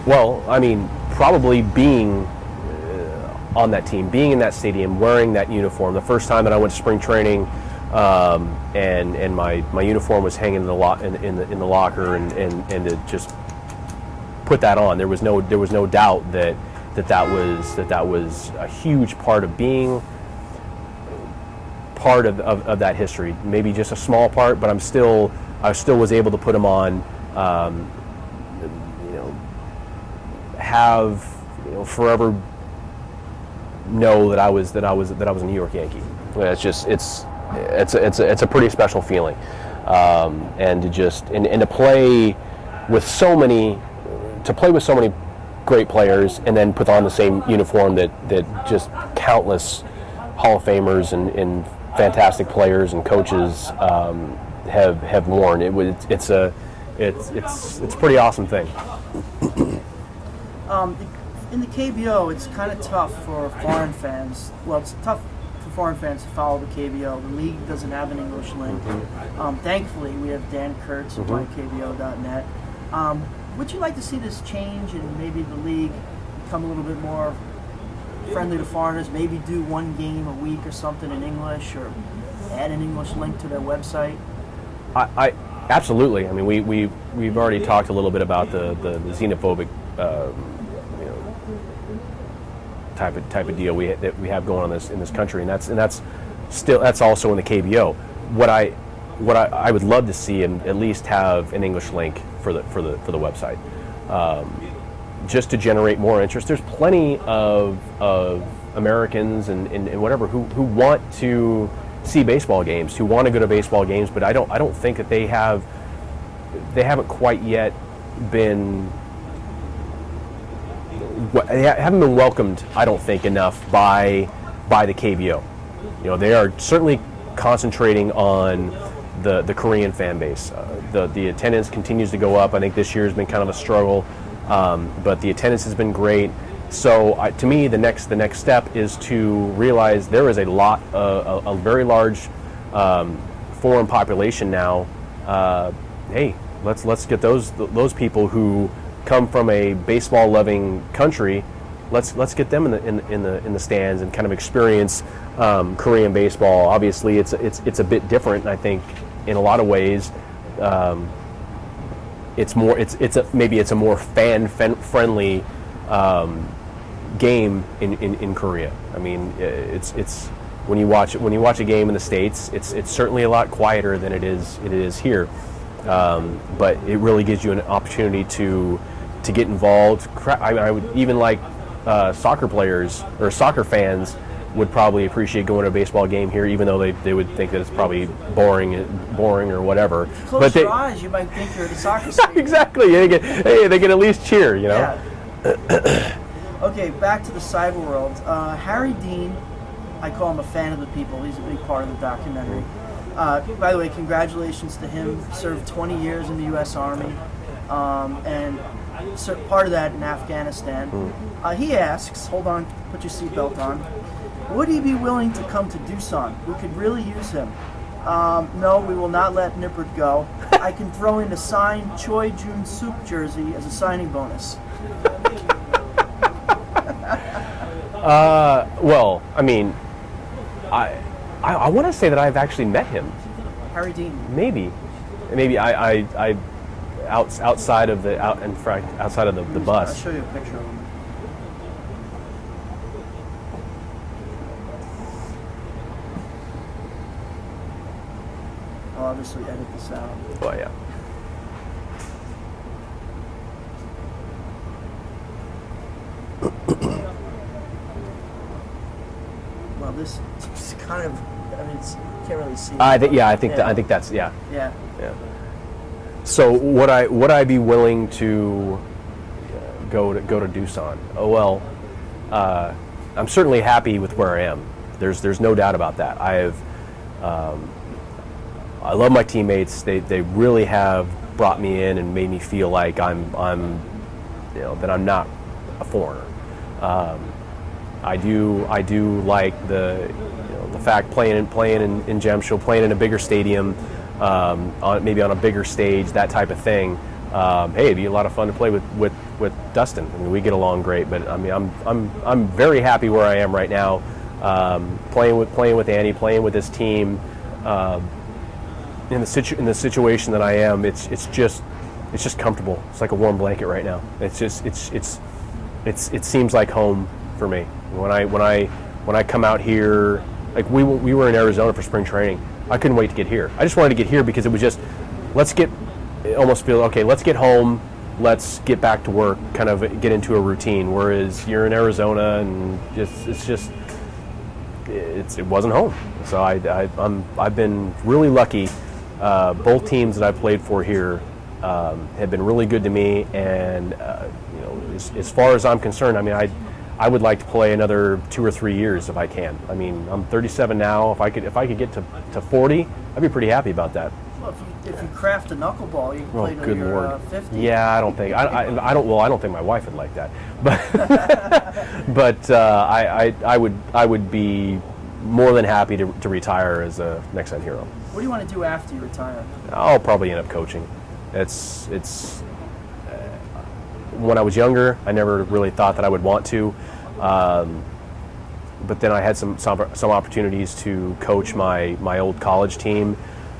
Well, I mean, probably being on that team, being in that stadium, wearing that uniform. The first time that I went to spring training, and my uniform was hanging in the locker, and to just put that on, there was no doubt that was a huge part of being part of that history. Maybe just a small part, but I still was able to put them on. Have forever know that I was a New York Yankee. It's a pretty special feeling, and to play with so many great players, and then put on the same uniform that just countless Hall of Famers and fantastic players and coaches have worn. It's a pretty awesome thing. In the KBO, it's kind of tough for foreign fans. Well, it's tough for foreign fans to follow the KBO. The league doesn't have an English link. Thankfully, we have Dan Kurtz of MyKBO.net. Would you like to see this change and maybe the league become a little bit more friendly to foreigners? Maybe do one game a week or something in English, or add an English link to their website? I absolutely. I mean, we've already talked a little bit about the xenophobic type of deal that we have going on in this country, and that's also in the KBO. What I would love to see, and at least have an English link for the website, just to generate more interest. There's plenty of Americans and whatever who want to see baseball games, who want to go to baseball games, but I don't think that they haven't quite yet been. They haven't been welcomed, I don't think, enough by the KBO. They are certainly concentrating on the Korean fan base. The attendance continues to go up. I think this year has been kind of a struggle, but the attendance has been great. So to me, the next step is to realize there is a very large foreign population now. Hey, let's get those people who come from a baseball loving country. Let's get them in the stands and kind of experience Korean baseball. Obviously, it's a bit different. I think in a lot of ways, it's a more fan friendly game in Korea. I mean, it's when you watch a game in the States, it's certainly a lot quieter than it is here. But it really gives you an opportunity to get involved. I would even like soccer players or soccer fans would probably appreciate going to a baseball game here, even though they would think that it's probably boring or whatever. If you close your eyes, you might think you're at a soccer stadium. Exactly. They can at least cheer. Yeah. Okay, back to the cyber world. Harry Dean, I call him a fan of the people. He's a big part of the documentary. By the way, congratulations to him. Served 20 years in the U.S. Army, and part of that in Afghanistan. He asks, hold on, put your seatbelt on, would he be willing to come to Doosan? We could really use him. No, we will not let Nippert go. I can throw in a signed Choi Jun-suk jersey as a signing bonus. Well, I mean, I want to say that I've actually met him. Harry Dean. Maybe I outside of the bus. I'll show you a picture of him. I'll obviously edit this out. Oh yeah. Well, this is kind of. I mean, you can't really see. I think that's yeah. Yeah. Yeah. So would I be willing to go to Doosan? Oh well, I'm certainly happy with where I am. There's no doubt about that. I love my teammates. They really have brought me in and made me feel like I'm that I'm not a foreigner. I do like the fact playing in Jamshid, playing in a bigger stadium, maybe on a bigger stage, that type of thing. hey, it'd be a lot of fun to play with Dustin. I mean, we get along great, but I mean, I'm very happy where I am right now, playing with Andy, playing with this team. In the situation that I am, it's just comfortable. It's like a warm blanket right now. It seems like home for me. When I come out here, like we were in Arizona for spring training. I couldn't wait to get here. I just wanted to get here because it was just, let's get home, let's get back to work, kind of get into a routine. Whereas you're in Arizona and it wasn't home. So I've been really lucky. Both teams that I played for here have been really good to me, and as far as I'm concerned, I mean, I would like to play another 2 or 3 years if I can. I mean, I'm 37 now. If I could get to 40, I'd be pretty happy about that. Well, if you craft a knuckleball, you can play till you're 50. Yeah, I don't think I don't think my wife would like that, but I would be more than happy to retire as a next gen hero. What do you want to do after you retire? I'll probably end up coaching. When I was younger, I never really thought that I would want to, but then I had some opportunities to coach my old college team.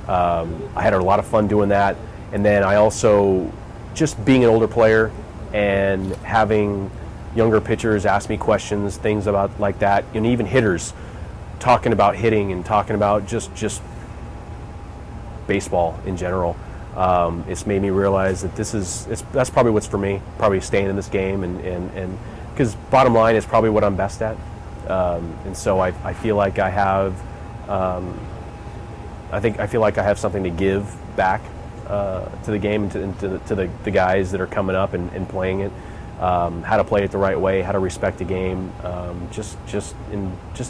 I had a lot of fun doing that, and then I also, just being an older player and having younger pitchers ask me questions, things about like that, and even hitters talking about hitting and talking about just baseball in general. It's made me realize that that's probably what's for me, probably staying in this game, and because bottom line is probably what I'm best at, and so I feel like I have I feel like I have something to give back to the game and to the guys that are coming up and playing it, how to play it the right way, how to respect the game, just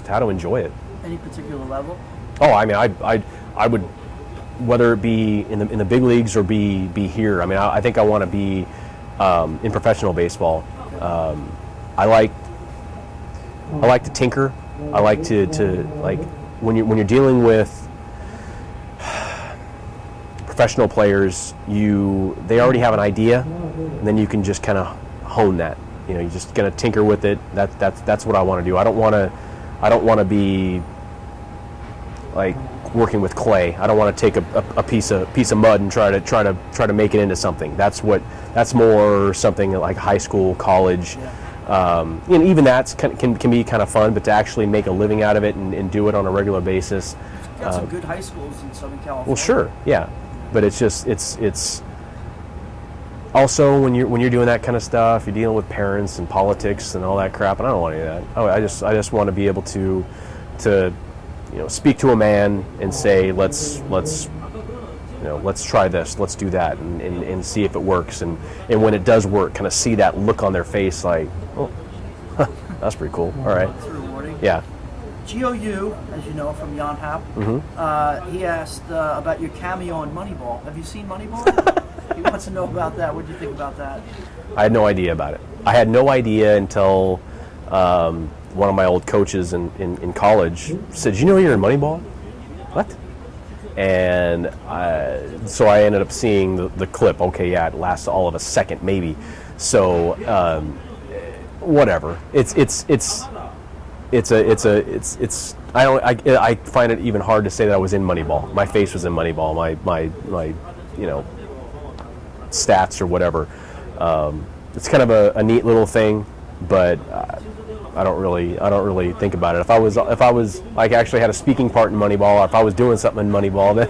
how to enjoy it. Any particular level? Oh, I mean, I would, whether it be in the big leagues or be here. I mean, I think I want to be in professional baseball. I like to tinker. I like to like when you're dealing with professional players, they already have an idea, and then you can just kind of hone that. You're just gonna tinker with it. That's what I want to do. I don't want to be like working with clay. I don't want to take a piece of mud and try to make it into something. That's more something like high school, college. Yeah. Even that can be kind of fun, but to actually make a living out of it and do it on a regular basis. You've got some good high schools in Southern California. Well, sure, yeah, but it's also when you're doing that kind of stuff, you're dealing with parents and politics and all that crap, and I don't want any of that. I just want to be able to speak to a man and say, let's try this, let's do that, and see if it works, and when it does work, kind of see that look on their face like, oh, that's pretty cool. All right. It's rewarding. Yeah. Gio Yu, as you know from Jan Happ, he asked about your cameo in Moneyball. Have you seen Moneyball? He wants to know about that. What do you think about that? I had no idea about it. I had no idea until one of my old coaches in college said, "You know you're in Moneyball?" What? And so I ended up seeing the clip. Okay, yeah, it lasts all of a second, maybe. So whatever. I find it even hard to say that I was in Moneyball. My face was in Moneyball. My stats or whatever. It's kind of a neat little thing, but I don't really think about it. If I was like actually had a speaking part in Moneyball, or if I was doing something in Moneyball, then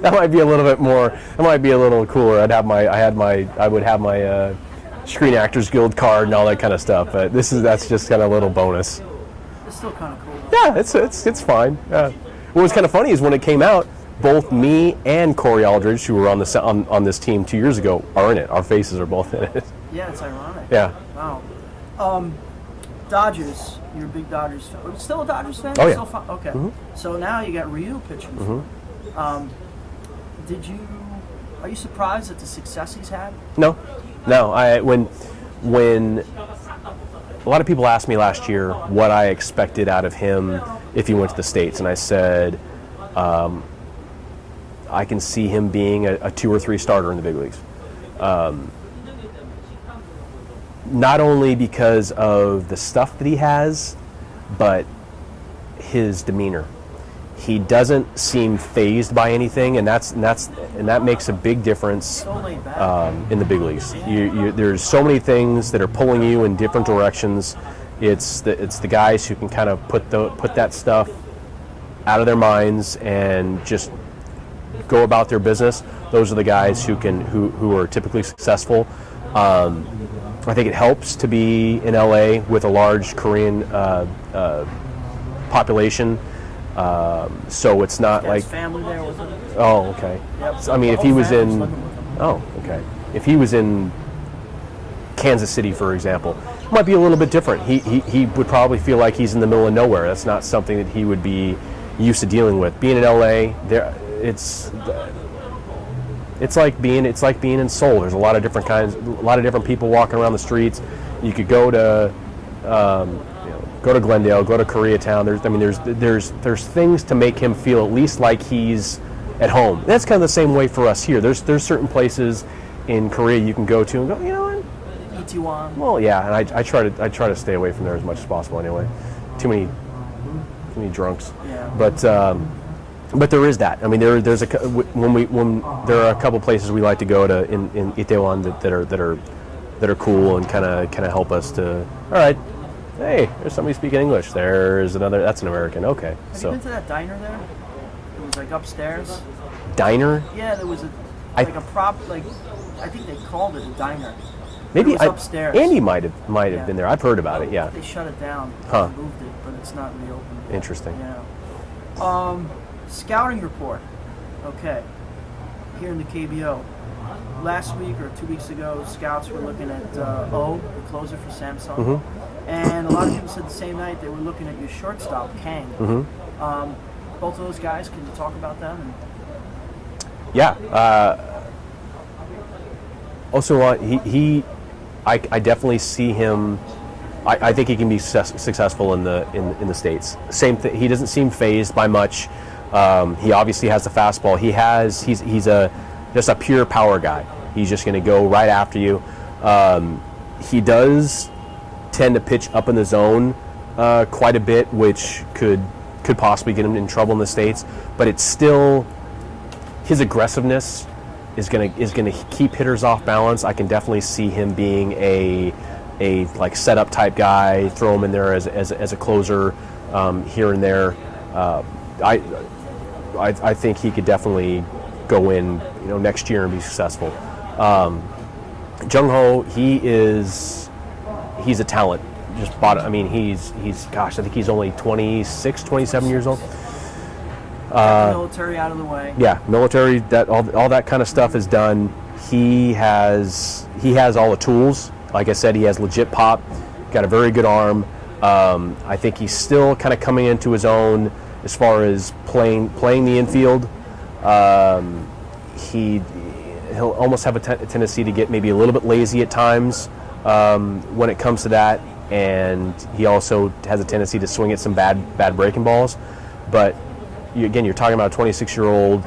that might be a little bit more. That might be a little cooler. I would have my Screen Actors Guild card and all that kind of stuff. But that's just kind of a little bonus. It's still kind of cool. Yeah, it's fine. Yeah. What was kind of funny is when it came out, both me and Corey Aldridge, who were on this team 2 years ago, are in it. Our faces are both in it. Yeah, it's ironic. Yeah. Wow. Dodgers. You're a big Dodgers fan. Are you still a Dodgers fan? Oh, yeah. Okay. Mm-hmm. So now you got Ryu pitching. Mm-hmm. Are you surprised at the success he's had? No. When a lot of people asked me last year what I expected out of him if he went to the States, and I said, I can see him being a 2 or 3 starter in the big leagues. Not only because of the stuff that he has, but his demeanor. He doesn't seem phased by anything, and that makes a big difference So laid back. in the big leagues. There's so many things that are pulling you in different directions. It's the guys who can kind of put that stuff out of their minds and just go about their business. Those are the guys who are typically successful. I think it helps to be in LA with a large Korean population. So it's not Got like, his family there with him. oh, okay. Yep. So, I mean, if The he whole was family's in, living with him. oh, okay. If he was in Kansas City, for example, it might be a little bit different. He would probably feel like he's in the middle of nowhere. That's not something that he would be used to dealing with. Being in LA, it's like being in Seoul. There's a lot of different people walking around the streets. You could go to go to Glendale, go to Koreatown. There's things to make him feel at least like he's at home. That's kind of the same way for us here. There's certain places in Korea you can go to and go, you know what? Itaewon. Well, yeah, and I try to stay away from there as much as possible anyway. Too many drunks. Yeah. But there is that. I mean, when there are a couple places we like to go to in Itaewon that are cool and kind of help us to. All right, hey, there's somebody speaking English. There's another. That's an American. Okay, Have so you been to that diner there? It was like upstairs. diner. Yeah, there was I- a prop, like, I think they called it a diner. Maybe It was upstairs. Andy might have Yeah. been there. I've heard about it. Yeah, They shut it down. Huh. They moved it, but it's not reopened. interesting. Yeah. Scouting report. Okay. Here in the KBO. Last week or 2 weeks ago, scouts were looking at O, the closer for Samsung. Mm-hmm. And a lot of people said the same night they were looking at your shortstop, Kang. Mm-hmm. Both of those guys, can you talk about them? Yeah. Also, I definitely see him. I think he can be successful in the States. Same thing. He doesn't seem phased by much. He obviously has the fastball. He's just a pure power guy. He's just going to go right after you. He does tend to pitch up in the zone quite a bit, which could possibly get him in trouble in the States. But it's still his aggressiveness is gonna keep hitters off balance. I can definitely see him being a like setup type guy. Throw him in there as a closer here and there. I think he could definitely go in next year and be successful. Jung Ho, he's a talent. Just bought. I mean, he's gosh, I think he's only 26, 27 years old. Got the military out of the way. Yeah, military. That all that kind of stuff is done. He has all the tools. Like I said, he has legit pop. Got a very good arm. I think he's still kind of coming into his own as far as playing the infield. He'll almost have a tendency to get maybe a little bit lazy at times when it comes to that, and he also has a tendency to swing at some bad breaking balls. But you're talking about a 26-year-old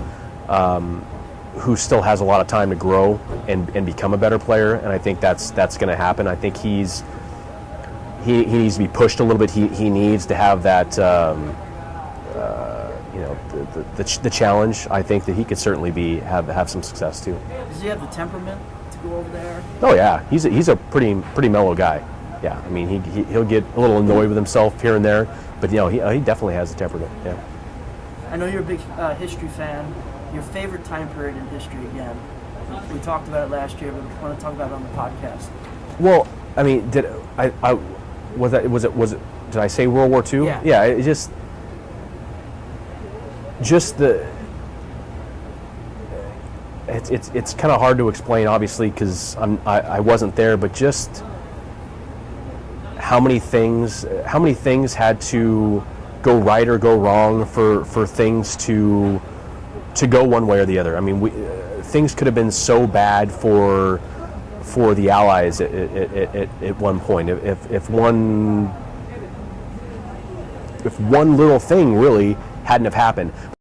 who still has a lot of time to grow and become a better player, and I think that's going to happen. I think he needs to be pushed a little bit. He needs to have that the challenge. I think that he could certainly have some success too. Does he have the temperament to go over there? Oh yeah, he's a pretty mellow guy. Yeah, I mean he'll get a little annoyed with himself here and there, but he definitely has the temperament. Yeah. I know you're a big history fan. Your favorite time period in history again? We talked about it last year, but we want to talk about it on the podcast. Well, I mean, did I say World War II? Yeah. Yeah. It it's kind of hard to explain, obviously, because I wasn't there, but just how many things had to go right or go wrong for things to go one way or the other. I mean, things could have been so bad for the Allies at one point. If one little thing really hadn't have happened.